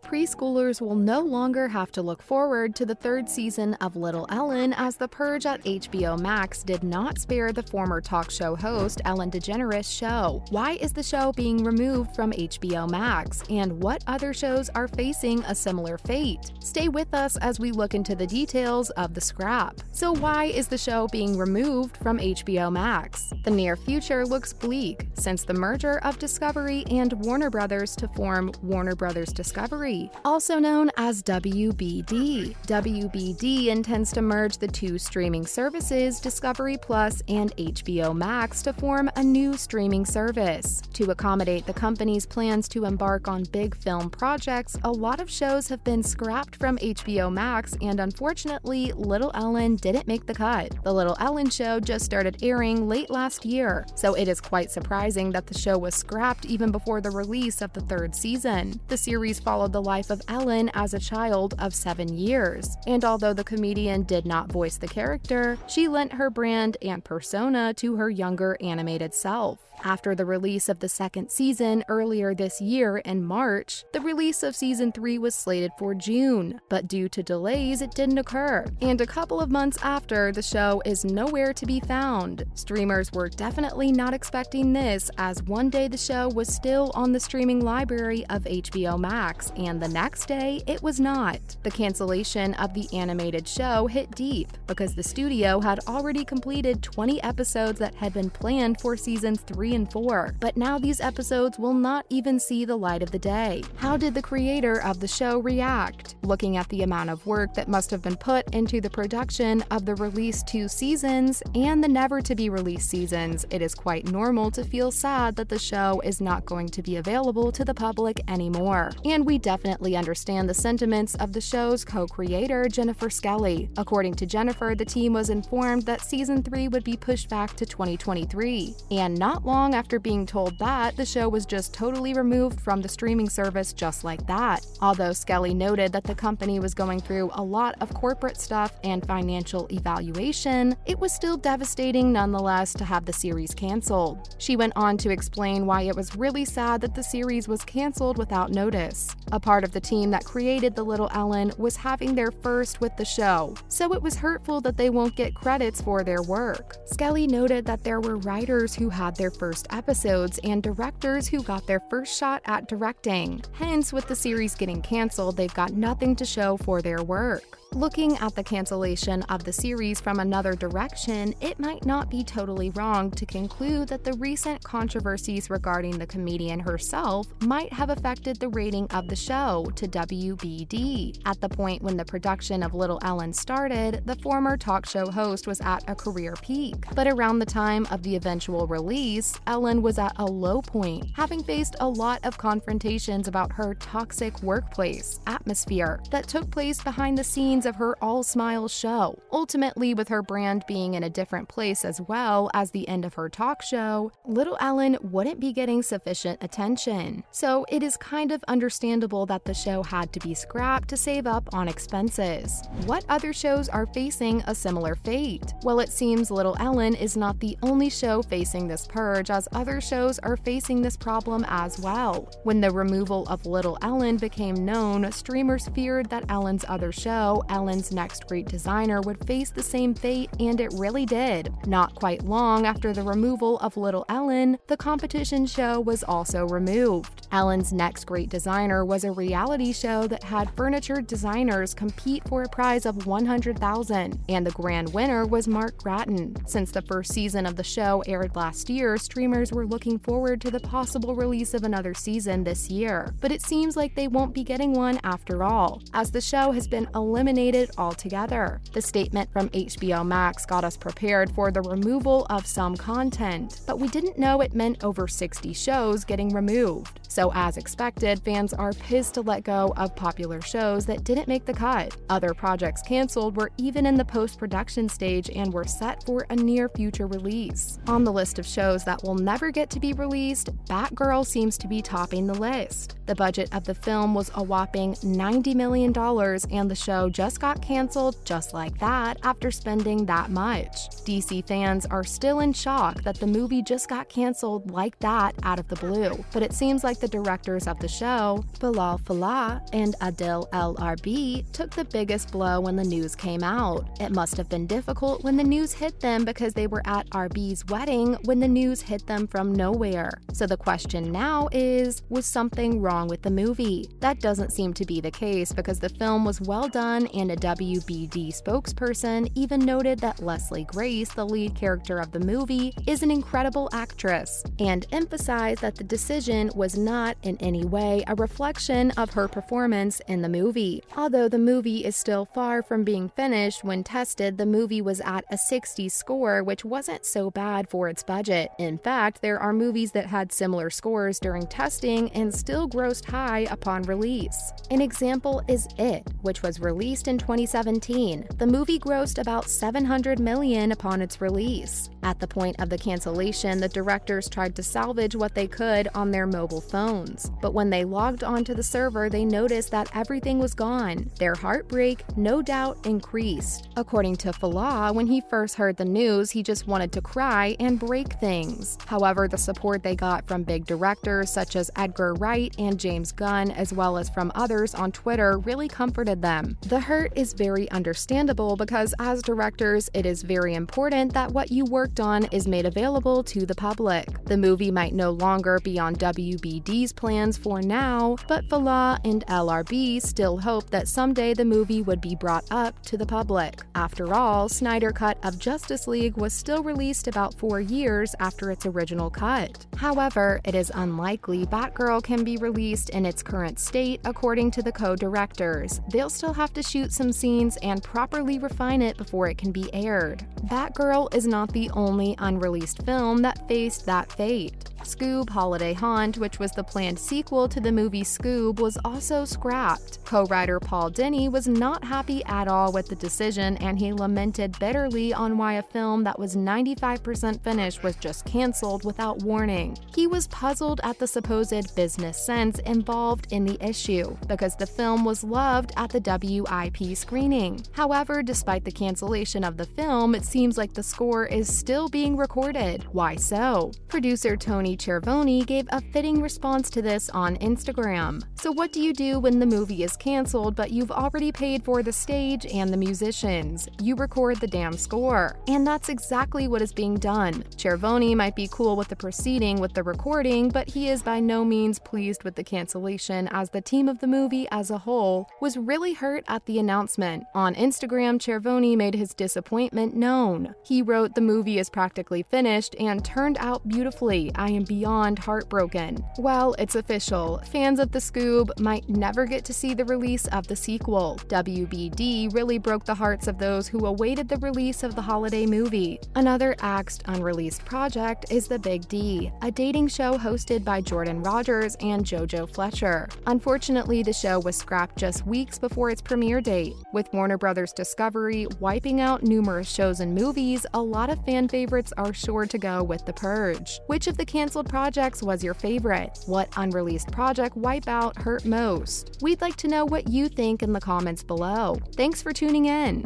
preschoolers will no longer have to look forward to the third season of Little Ellen, as the purge at HBO Max did not spare the former talk show host Ellen DeGeneres' show. Why is the show being removed from HBO Max, and what other shows are facing a similar fate? Stay with us as we look into the details of the scrap. So why is the show being removed from HBO Max? The near future looks bleak since the merger of Discovery and Warner Brothers to form Warner Brothers Discovery, also known as WBD. WBD intends to merge the two streaming services, Discovery Plus and HBO Max, to form a new streaming service. To accommodate the company's plans to embark on big film projects, a lot of shows have been scrapped from HBO Max, and unfortunately, Little Ellen didn't make the cut. The Little Ellen show just started airing late last year, so it is quite surprising that the show was scrapped even before the release of the third season. The series followed the life of Ellen as a child of 7 years, and although the comedian did not voice the character, she lent her brand and persona to her younger animated self. After the release of the second season earlier this year in March, the release of season 3 was slated for June, but due to delays, it didn't occur. And a couple of months after, the show is nowhere to be found. Streamers were definitely not expecting this, as one day the show was still on the streaming library of HBO Max, and the next day, it was not. The cancellation of the animated show hit deep, because the studio had already completed 20 episodes that had been planned for seasons 3 and 4, but now these episodes will not even see the light of the day. How did the creator of the show react? Looking at the amount of work that must have been put into the production of the released 2 seasons and the never-to-be-released seasons, it is quite normal to feel sad that the show is not going to be available to the public anymore. And we definitely understand the sentiments of the show's co-creator, Jennifer Skelly. According to Jennifer, the team was informed that season 3 would be pushed back to 2023, and not long after being told that, the show was just totally removed from the streaming service just like that. Although Skelly noted that the company was going through a lot of corporate stuff and financial evaluation, it was still devastating nonetheless to have the series canceled. She went on to explain why it was really sad that the series was canceled without notice. A part of the team that created the Little Ellen was having their first with the show, so it was hurtful that they won't get credits for their work. Skelly noted that there were writers who had their first episodes and directors who got their first shot at directing. Hence, with the series getting canceled, they've got nothing to show for their work. Looking at the cancellation of the series from another direction, it might not be totally wrong to conclude that the recent controversies regarding the comedian herself might have affected the rating of the show to WBD. At the point when the production of Little Ellen started, the former talk show host was at a career peak, but around the time of the eventual release, Ellen was at a low point, having faced a lot of confrontations about her toxic workplace atmosphere that took place behind the scenes of her all-smiles show. Ultimately, with her brand being in a different place as well as the end of her talk show, Little Ellen wouldn't be getting sufficient attention. So it is kind of understandable that the show had to be scrapped to save up on expenses. What other shows are facing a similar fate? Well, it seems Little Ellen is not the only show facing this purge, as other shows are facing this problem as well. When the removal of Little Ellen became known, streamers feared that Ellen's other show, Ellen's Next Great Designer, would face the same fate, and it really did. Not quite long after the removal of Little Ellen, the competition show was also removed. Ellen's Next Great Designer was a reality show that had furniture designers compete for a prize of $100,000, and the grand winner was Mark Grattan. Since the first season of the show aired last year, streamers were looking forward to the possible release of another season this year, but it seems like they won't be getting one after all, as the show has been eliminated altogether. The statement from HBO Max got us prepared for the removal of some content, but we didn't know it meant over 60 shows getting removed. So as expected, fans are pissed to let go of popular shows that didn't make the cut. Other projects canceled were even in the post-production stage and were set for a near future release. On the list of shows that will never get to be released, Batgirl seems to be topping the list. The budget of the film was a whopping $90 million and the show just got canceled just like that after spending that much. DC fans are still in shock that the movie just got canceled like that out of the blue, but it seems like the directors of the show, Bilal Fallah and Adil El Arbi, took the biggest blow when the news came out. It must have been difficult when the news hit them because they were at Arbi's wedding when the news hit them from nowhere. So the question now is, was something wrong with the movie? That doesn't seem to be the case because the film was well done, and a WBD spokesperson even noted that Leslie Grace, the lead character of the movie, is an incredible actress, and emphasized that the decision was not in any way a reflection of her performance in the movie. Although the movie is still far from being finished, when tested, the movie was at a 60 score, which wasn't so bad for its budget. In fact, there are movies that had similar scores during testing and still grossed high upon release. An example is It, which was released in 2017. The movie grossed about $700 million upon its release. At the point of the cancellation, the directors tried to salvage what they could on their mobile phones. But when they logged onto the server, they noticed that everything was gone. Their heartbreak, no doubt, increased. According to Fallah, when he first heard the news, he just wanted to cry and break things. However, the support they got from big directors such as Edgar Wright and James Gunn, as well as from others on Twitter, really comforted them. The hurt is very understandable because as directors, it is very important that what you worked on is made available to the public. The movie might no longer be on WBD's plans for now, but Fallah and LRB still hope that someday the movie would be brought up to the public. After all, Snyder Cut of Justice League was still released about 4 years after its original cut. However, it is unlikely Batgirl can be released in its current state according to the co-directors. They'll still have to shoot some scenes and properly refine it before it can be aired. Batgirl is not the only unreleased film that faced that fate. Scoob: Holiday Haunt, which was the planned sequel to the movie Scoob, was also scrapped. Co-writer Paul Dini was not happy at all with the decision, and he lamented bitterly on why a film that was 95% finished was just canceled without warning. He was puzzled at the supposed business sense involved in the issue, because the film was loved at the WIP screening. However, despite the cancellation of the film, it seems like the score is still being recorded. Why so? Producer Tony Cervoni gave a fitting response to this on Instagram. So what do you do when the movie is canceled but you've already paid for the stage and the musicians? You record the damn score. And that's exactly what is being done. Cervoni might be cool with the proceeding with the recording, but he is by no means pleased with the cancellation, as the team of the movie as a whole was really hurt at the announcement. On Instagram, Cervoni made his disappointment known. He wrote, "The movie is practically finished and turned out beautifully. I am beyond heartbroken." Well, it's official. Fans of the Scoob might never get to see the release of the sequel. WBD really broke the hearts of those who awaited the release of the holiday movie. Another axed unreleased project is The Big D, a dating show hosted by Jordan Rogers and JoJo Fletcher. Unfortunately, the show was scrapped just weeks before its premiere date. With Warner Brothers Discovery wiping out numerous shows and movies, a lot of fan favorites are sure to go with The Purge. Which of the canceled projects was your favorite? What unreleased project wipeout hurt most? We'd like to know what you think in the comments below. Thanks for tuning in.